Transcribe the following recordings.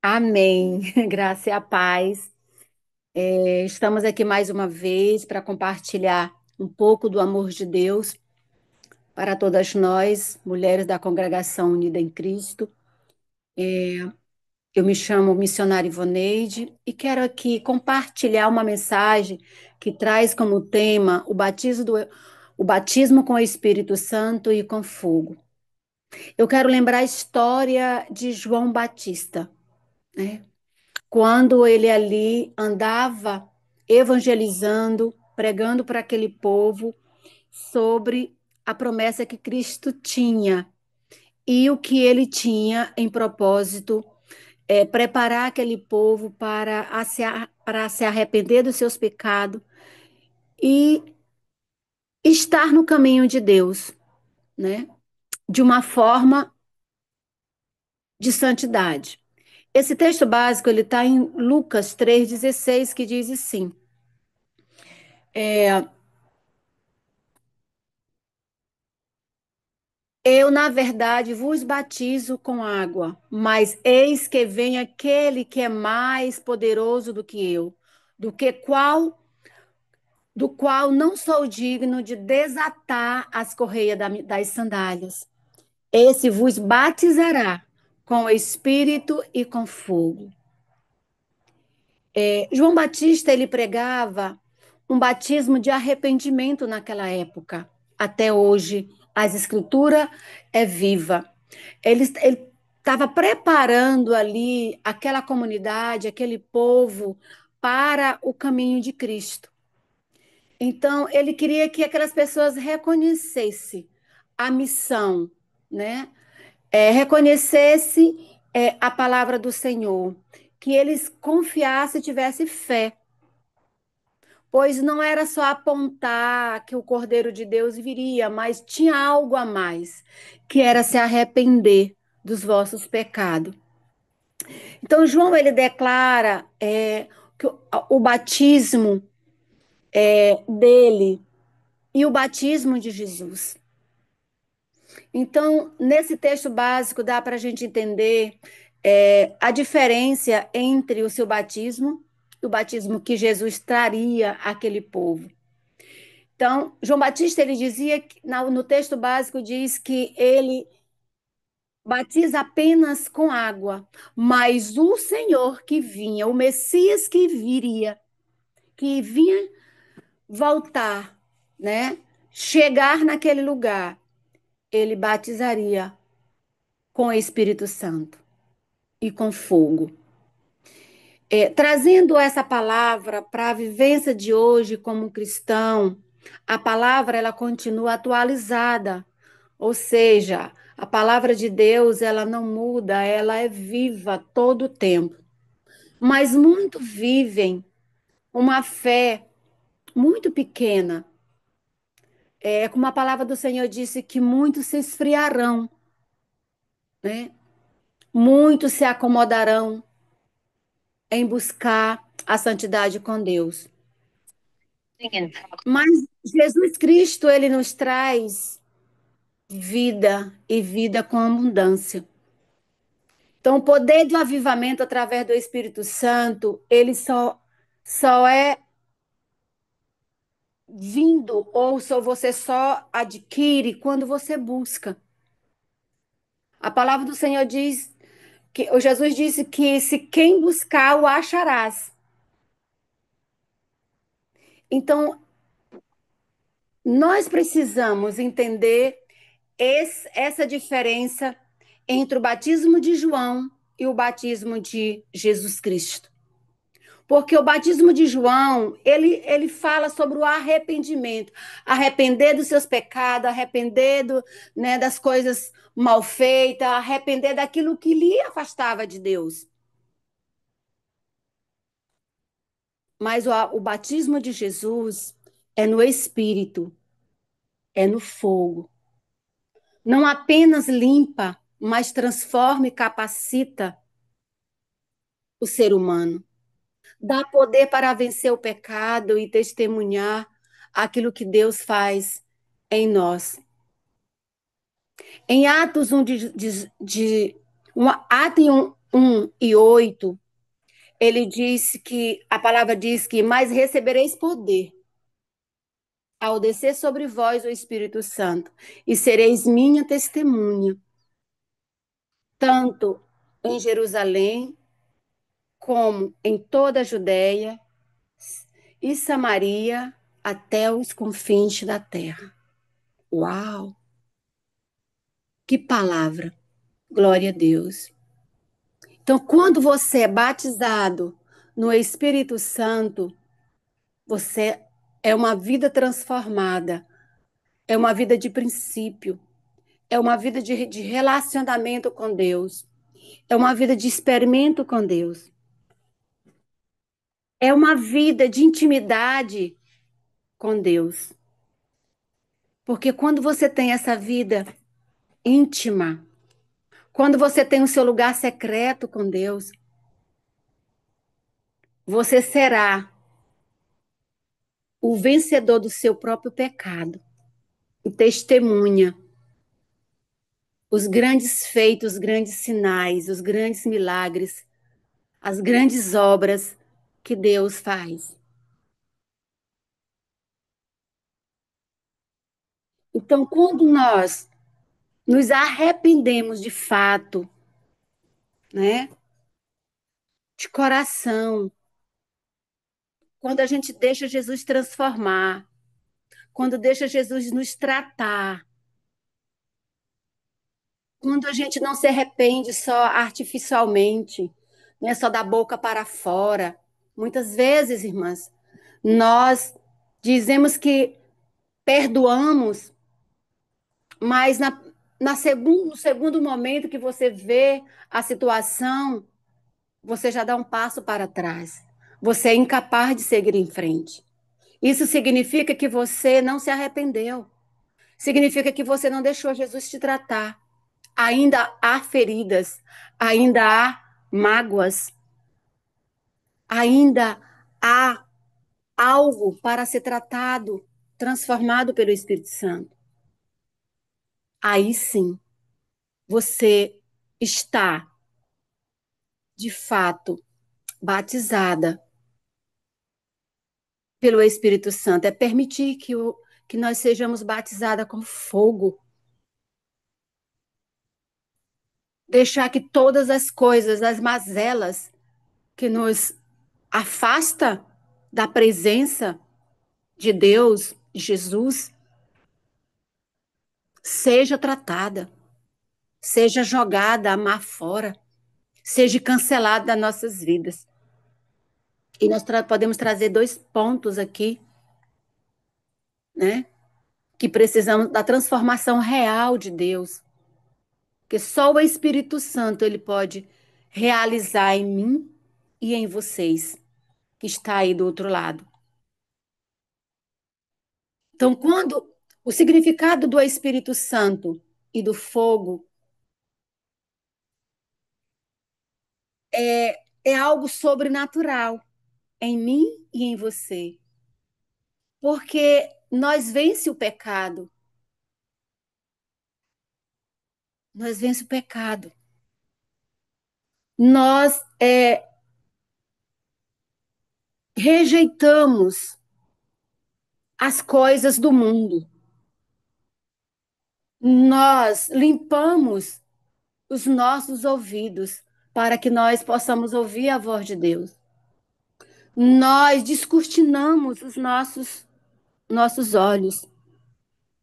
Amém. Graça e a paz. Estamos aqui mais uma vez para compartilhar um pouco do amor de Deus para todas nós, mulheres da Congregação Unida em Cristo. Eu me chamo missionária Ivoneide e quero aqui compartilhar uma mensagem que traz como tema o batismo com o Espírito Santo e com fogo. Eu quero lembrar a história de João Batista, né? Quando ele ali andava evangelizando, pregando para aquele povo sobre a promessa que Cristo tinha e o que ele tinha em propósito preparar aquele povo para se arrepender dos seus pecados e estar no caminho de Deus, né? De uma forma de santidade. Esse texto básico ele está em Lucas 3,16, que diz assim: é, Eu, na verdade, vos batizo com água, mas eis que vem aquele que é mais poderoso do que eu, do que qual, do qual não sou digno de desatar as correias das sandálias. Esse vos batizará com o Espírito e com fogo. João Batista, ele pregava um batismo de arrependimento naquela época. Até hoje, as escritura é viva. Ele estava preparando ali aquela comunidade, aquele povo para o caminho de Cristo. Então, ele queria que aquelas pessoas reconhecessem a missão, né? Reconhecesse a palavra do Senhor, que eles confiassem e tivessem fé, pois não era só apontar que o Cordeiro de Deus viria, mas tinha algo a mais, que era se arrepender dos vossos pecados. Então, João ele declara que o batismo dele e o batismo de Jesus. Então, nesse texto básico, dá para a gente entender a diferença entre o seu batismo e o batismo que Jesus traria àquele povo. Então, João Batista ele dizia que no texto básico diz que ele batiza apenas com água, mas o Senhor que vinha, o Messias que vinha voltar, né? Chegar naquele lugar, ele batizaria com o Espírito Santo e com fogo. Trazendo essa palavra para a vivência de hoje como cristão, a palavra ela continua atualizada, ou seja, a palavra de Deus ela não muda, ela é viva todo o tempo. Mas muitos vivem uma fé muito pequena. Como a palavra do Senhor disse, que muitos se esfriarão, né? Muitos se acomodarão em buscar a santidade com Deus. Mas Jesus Cristo, ele nos traz vida e vida com abundância. Então, o poder do avivamento através do Espírito Santo, ele só é vindo, ou só você só adquire quando você busca. A palavra do Senhor diz que o Jesus disse que se quem buscar o acharás. Então, nós precisamos entender essa diferença entre o batismo de João e o batismo de Jesus Cristo. Porque o batismo de João, ele fala sobre o arrependimento, arrepender dos seus pecados, arrepender né, das coisas mal feitas, arrepender daquilo que lhe afastava de Deus. Mas o batismo de Jesus é no Espírito, é no fogo. Não apenas limpa, mas transforma e capacita o ser humano. Dá poder para vencer o pecado e testemunhar aquilo que Deus faz em nós. Em Atos 1 de 1:8, ele disse que, a palavra diz que, mas recebereis poder ao descer sobre vós o Espírito Santo, e sereis minha testemunha, tanto em Jerusalém, como em toda a Judéia e Samaria, até os confins da terra. Uau! Que palavra! Glória a Deus. Então, quando você é batizado no Espírito Santo, você é uma vida transformada, é uma vida de princípio, é uma vida de relacionamento com Deus, é uma vida de experimento com Deus, é uma vida de intimidade com Deus. Porque quando você tem essa vida íntima, quando você tem o seu lugar secreto com Deus, você será o vencedor do seu próprio pecado e testemunha os grandes feitos, os grandes sinais, os grandes milagres, as grandes obras que Deus faz. Então, quando nós nos arrependemos de fato, né, de coração, quando a gente deixa Jesus transformar, quando deixa Jesus nos tratar, quando a gente não se arrepende só artificialmente, não é só da boca para fora. Muitas vezes, irmãs, nós dizemos que perdoamos, mas no segundo momento que você vê a situação, você já dá um passo para trás. Você é incapaz de seguir em frente. Isso significa que você não se arrependeu. Significa que você não deixou Jesus te tratar. Ainda há feridas, ainda há mágoas, ainda há algo para ser tratado, transformado pelo Espírito Santo. Aí sim, você está, de fato, batizada pelo Espírito Santo. É permitir que nós sejamos batizadas com fogo. Deixar que todas as coisas, as mazelas que nos afasta da presença de Deus, de Jesus, seja tratada, seja jogada a mar fora, seja cancelada das nossas vidas. E nós podemos trazer dois pontos aqui, né? Que precisamos da transformação real de Deus, que só o Espírito Santo ele pode realizar em mim e em vocês, que está aí do outro lado. Então, quando o significado do Espírito Santo e do fogo é algo sobrenatural em mim e em você, porque nós vence o pecado, nós vence o pecado, nós rejeitamos as coisas do mundo, nós limpamos os nossos ouvidos para que nós possamos ouvir a voz de Deus. Nós descortinamos os nossos olhos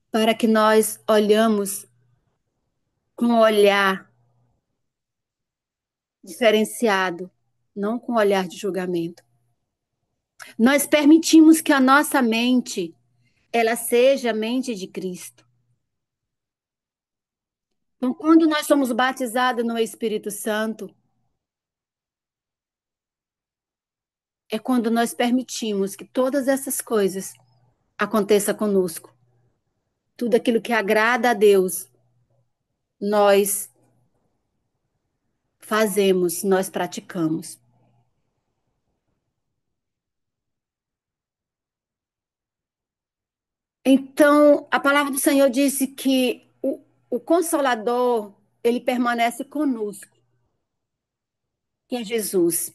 para que nós olhamos com um olhar diferenciado, não com um olhar de julgamento. Nós permitimos que a nossa mente ela seja a mente de Cristo. Então, quando nós somos batizados no Espírito Santo, é quando nós permitimos que todas essas coisas aconteçam conosco. Tudo aquilo que agrada a Deus, nós fazemos, nós praticamos. Então, a palavra do Senhor disse que o Consolador, ele permanece conosco. que é Jesus.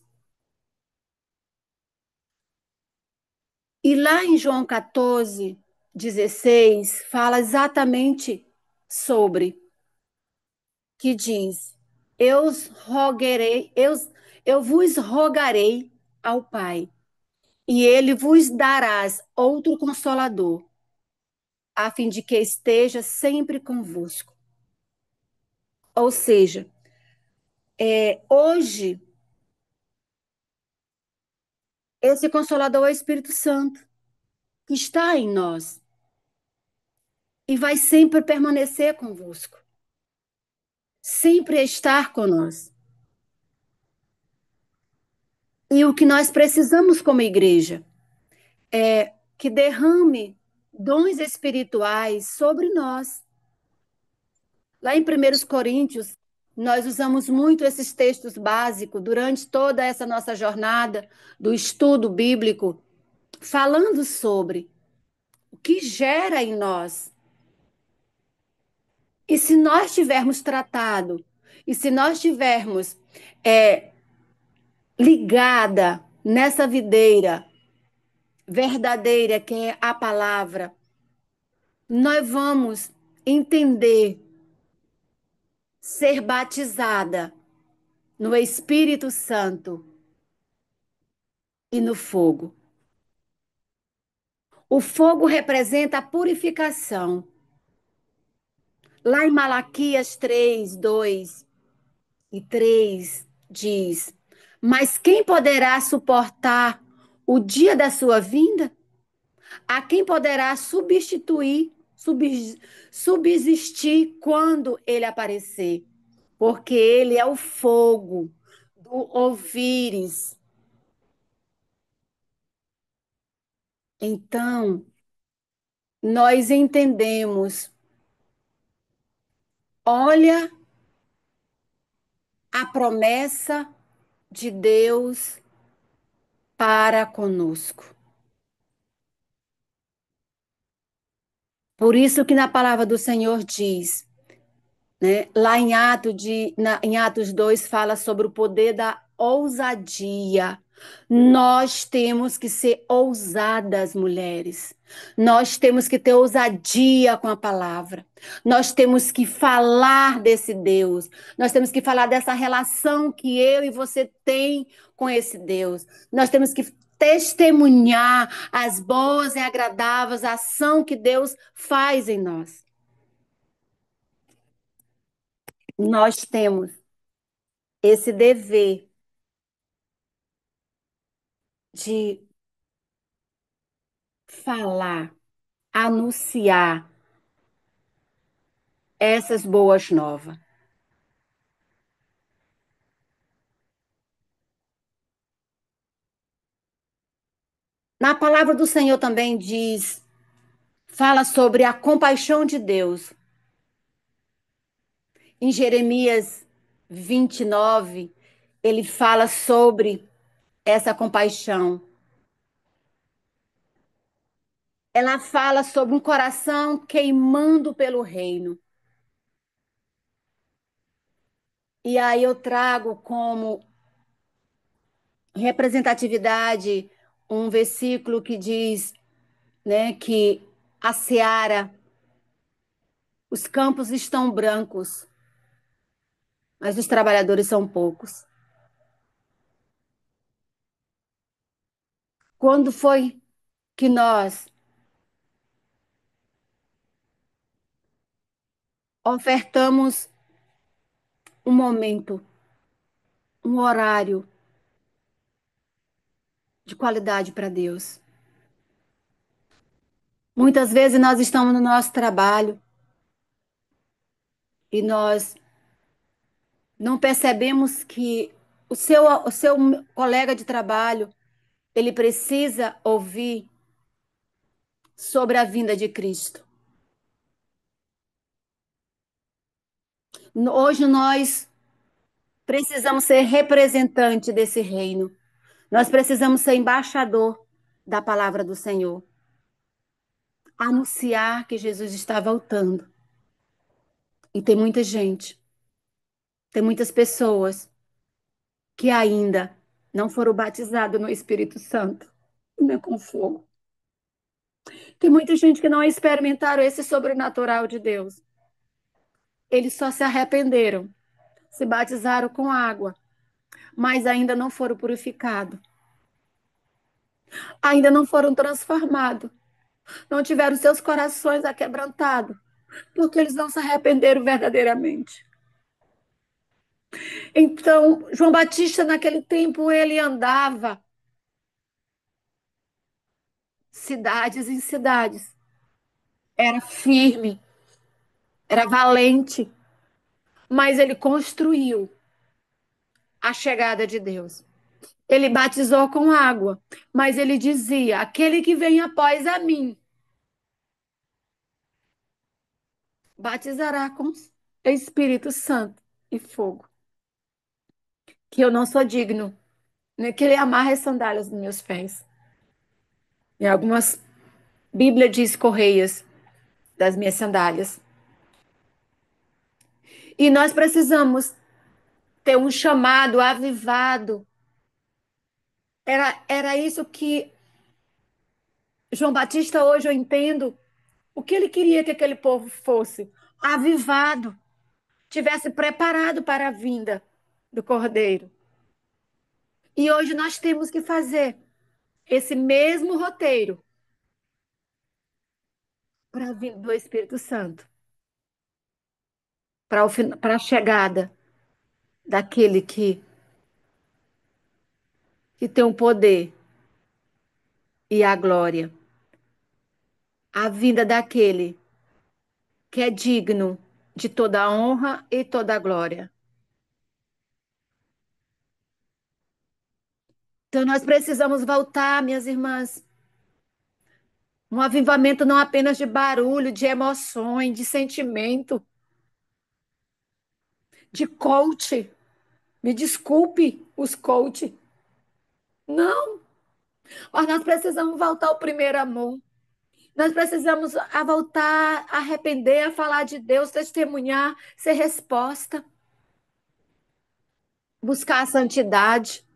E lá em João 14, 16 fala exatamente sobre, que diz: Eu os rogarei, eu vos rogarei ao Pai, e ele vos darás outro consolador, a fim de que esteja sempre convosco. Ou seja, hoje, esse consolador é o Espírito Santo, que está em nós e vai sempre permanecer convosco, sempre estar conosco. E o que nós precisamos como igreja é que derrame dons espirituais sobre nós. Lá em 1 Coríntios, nós usamos muito esses textos básicos durante toda essa nossa jornada do estudo bíblico, falando sobre o que gera em nós. E se nós tivermos tratado, e se nós tivermos é, ligada nessa videira verdadeira que é a palavra, nós vamos entender, ser batizada no Espírito Santo e no fogo. O fogo representa a purificação. Lá em Malaquias 3, 2 e 3 diz: Mas quem poderá suportar o dia da sua vinda? A quem poderá subsistir quando ele aparecer? Porque ele é o fogo do ouvires. Então, nós entendemos, olha a promessa de Deus para conosco. Por isso que na palavra do Senhor diz, né? Lá em Atos 2 fala sobre o poder da ousadia. Nós temos que ser ousadas, mulheres. Nós temos que ter ousadia com a palavra. Nós temos que falar desse Deus. Nós temos que falar dessa relação que eu e você tem com esse Deus. Nós temos que testemunhar as boas e agradáveis ação que Deus faz em nós. Nós temos esse dever de falar, anunciar essas boas novas. Na palavra do Senhor também diz, fala sobre a compaixão de Deus. Em Jeremias 29, ele fala sobre essa compaixão. Ela fala sobre um coração queimando pelo reino. E aí eu trago como representatividade um versículo que diz, né, que a seara, os campos estão brancos, mas os trabalhadores são poucos. Quando foi que nós ofertamos um momento, um horário de qualidade para Deus? Muitas vezes nós estamos no nosso trabalho e nós não percebemos que o seu colega de trabalho, ele precisa ouvir sobre a vinda de Cristo. Hoje nós precisamos ser representante desse reino. Nós precisamos ser embaixador da palavra do Senhor, anunciar que Jesus está voltando. E tem muita gente, tem muitas pessoas que ainda não foram batizados no Espírito Santo, nem com fogo. Tem muita gente que não experimentaram esse sobrenatural de Deus. Eles só se arrependeram, se batizaram com água, mas ainda não foram purificados, ainda não foram transformados, não tiveram seus corações aquebrantados, porque eles não se arrependeram verdadeiramente. Então, João Batista, naquele tempo, ele andava cidades em cidades, era firme, era valente, mas ele construiu a chegada de Deus. Ele batizou com água, mas ele dizia: aquele que vem após a mim batizará com Espírito Santo e fogo, que eu não sou digno, nem que ele amarre as sandálias dos meus pés. Em algumas Bíblia diz correias das minhas sandálias. E nós precisamos ter um chamado avivado. Era isso que João Batista hoje eu entendo. O que ele queria que aquele povo fosse avivado, tivesse preparado para a vinda do Cordeiro. E hoje nós temos que fazer esse mesmo roteiro para a vinda do Espírito Santo, para a chegada daquele que tem o poder e a glória, a vinda daquele que é digno de toda a honra e toda a glória. Então nós precisamos voltar, minhas irmãs, um avivamento não apenas de barulho, de emoções, de sentimento, de coach. Me desculpe os coach. Não, mas nós precisamos voltar ao primeiro amor. Nós precisamos voltar a arrepender, a falar de Deus, testemunhar, ser resposta, buscar a santidade,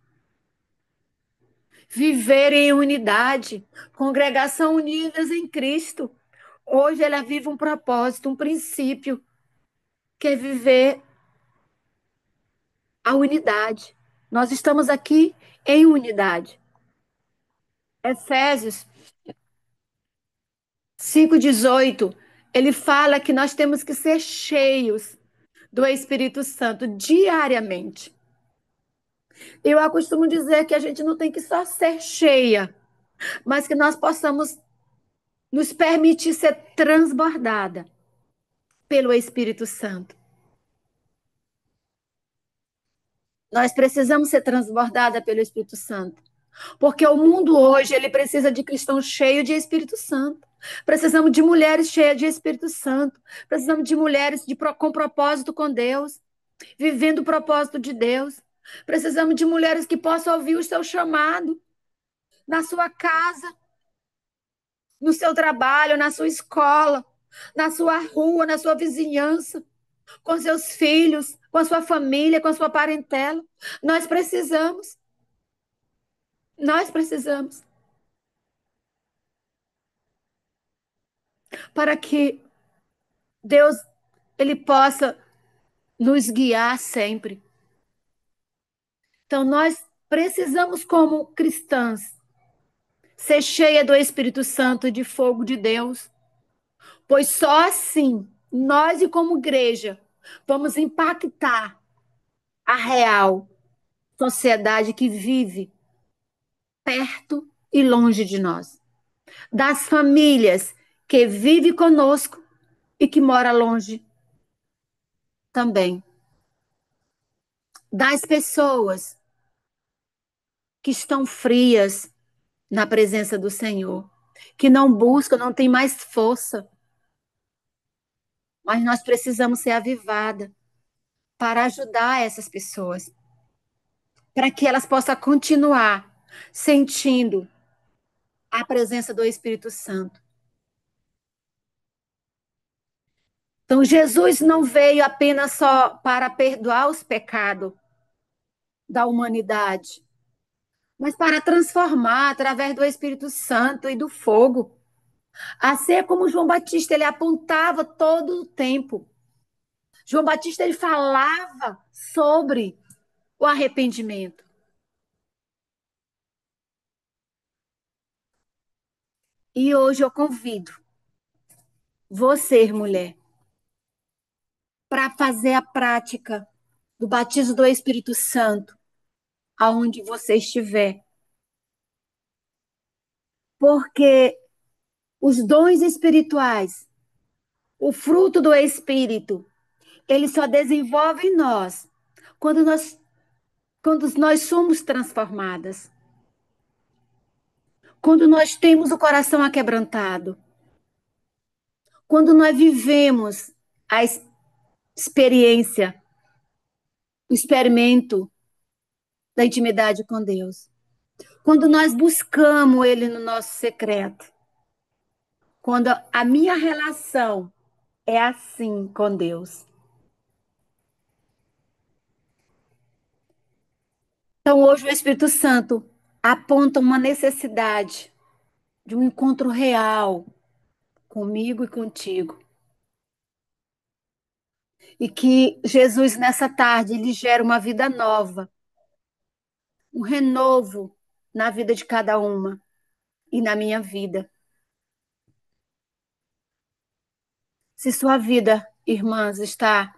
viver em unidade, congregação unidas em Cristo. Hoje ela vive um propósito, um princípio, que é viver a unidade. Nós estamos aqui em unidade. Efésios 5:18, ele fala que nós temos que ser cheios do Espírito Santo diariamente. Eu costumo dizer que a gente não tem que só ser cheia, mas que nós possamos nos permitir ser transbordada pelo Espírito Santo. Nós precisamos ser transbordada pelo Espírito Santo, porque o mundo hoje ele precisa de cristãos cheios de Espírito Santo. Precisamos de mulheres cheias de Espírito Santo. Precisamos de mulheres com propósito com Deus, vivendo o propósito de Deus. Precisamos de mulheres que possam ouvir o seu chamado na sua casa, no seu trabalho, na sua escola, na sua rua, na sua vizinhança, com seus filhos, com a sua família, com a sua parentela. Nós precisamos, nós precisamos, para que Deus ele possa nos guiar sempre. Então nós precisamos como cristãs ser cheia do Espírito Santo e de fogo de Deus, pois só assim nós e como igreja vamos impactar a real sociedade que vive perto e longe de nós, das famílias que vivem conosco e que mora longe também, das pessoas que estão frias na presença do Senhor, que não buscam, não tem mais força, mas nós precisamos ser avivada para ajudar essas pessoas, para que elas possam continuar sentindo a presença do Espírito Santo. Então, Jesus não veio apenas só para perdoar os pecados, da humanidade, mas para transformar através do Espírito Santo e do fogo. Assim é como João Batista, ele apontava todo o tempo. João Batista, ele falava sobre o arrependimento. E hoje eu convido você, mulher, para fazer a prática do batismo do Espírito Santo, aonde você estiver. Porque os dons espirituais, o fruto do Espírito, ele só desenvolve em nós quando nós somos transformadas, quando nós temos o coração aquebrantado, quando nós vivemos a experiência, o experimento da intimidade com Deus, quando nós buscamos Ele no nosso secreto, quando a minha relação é assim com Deus. Então, hoje, o Espírito Santo aponta uma necessidade de um encontro real comigo e contigo. E que Jesus, nessa tarde, ele gera uma vida nova, um renovo na vida de cada uma e na minha vida. Se sua vida, irmãs, está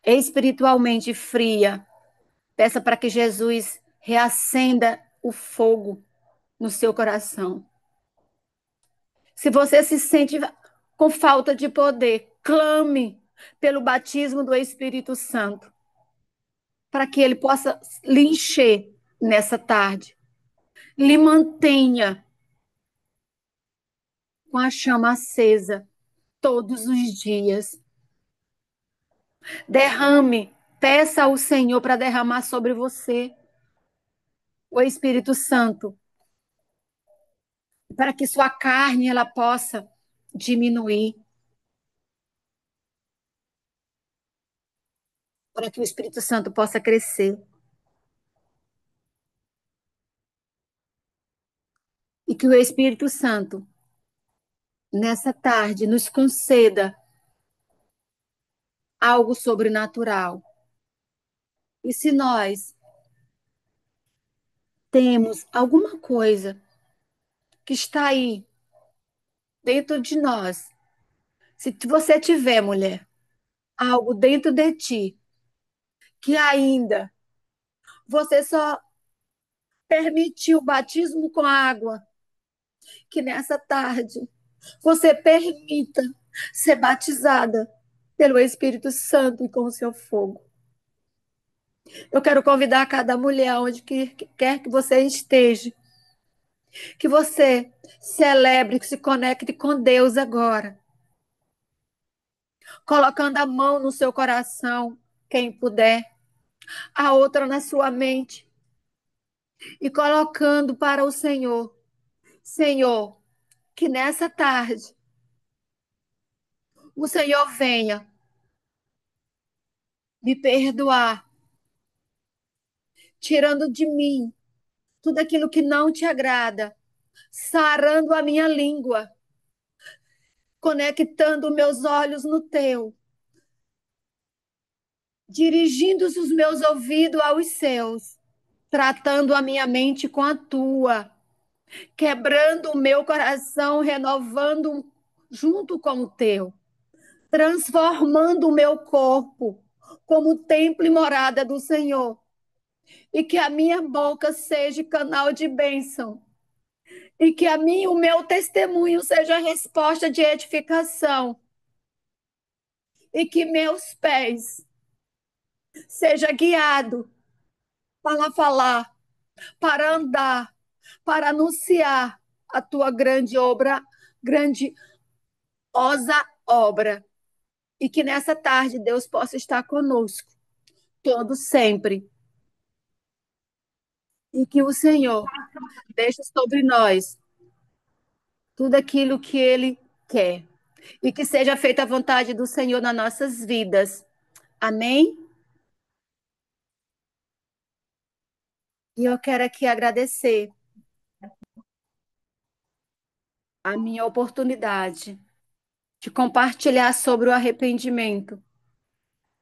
espiritualmente fria, peça para que Jesus reacenda o fogo no seu coração. Se você se sente com falta de poder, clame pelo batismo do Espírito Santo, para que ele possa lhe encher nessa tarde. Lhe mantenha com a chama acesa todos os dias. Derrame, peça ao Senhor para derramar sobre você o Espírito Santo, para que sua carne ela possa diminuir, para que o Espírito Santo possa crescer e que o Espírito Santo nessa tarde nos conceda algo sobrenatural. E se nós temos alguma coisa que está aí dentro de nós, se você tiver, mulher, algo dentro de ti que ainda você só permitiu o batismo com água, que nessa tarde você permita ser batizada pelo Espírito Santo e com o seu fogo. Eu quero convidar cada mulher, onde quer que você esteja, que você celebre, que se conecte com Deus agora, colocando a mão no seu coração, quem puder, a outra na sua mente, e colocando para o Senhor. Senhor, que nessa tarde o Senhor venha me perdoar, tirando de mim tudo aquilo que não te agrada, sarando a minha língua, conectando meus olhos no teu, dirigindo os meus ouvidos aos seus, tratando a minha mente com a tua, quebrando o meu coração, renovando junto com o teu, transformando o meu corpo como templo e morada do Senhor, e que a minha boca seja canal de bênção, e que o meu testemunho seja resposta de edificação, e que meus pés seja guiado para falar, para andar, para anunciar a tua grande obra, grandiosa obra. E que nessa tarde Deus possa estar conosco, todo sempre. E que o Senhor deixe sobre nós tudo aquilo que Ele quer. E que seja feita a vontade do Senhor nas nossas vidas. Amém? E eu quero aqui agradecer a minha oportunidade de compartilhar sobre o arrependimento,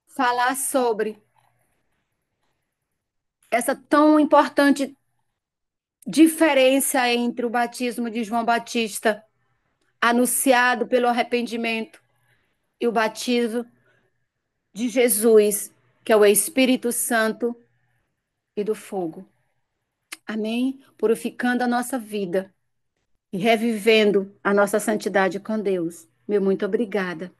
falar sobre essa tão importante diferença entre o batismo de João Batista, anunciado pelo arrependimento, e o batismo de Jesus, que é o Espírito Santo e do fogo. Amém? Purificando a nossa vida e revivendo a nossa santidade com Deus. Meu muito obrigada.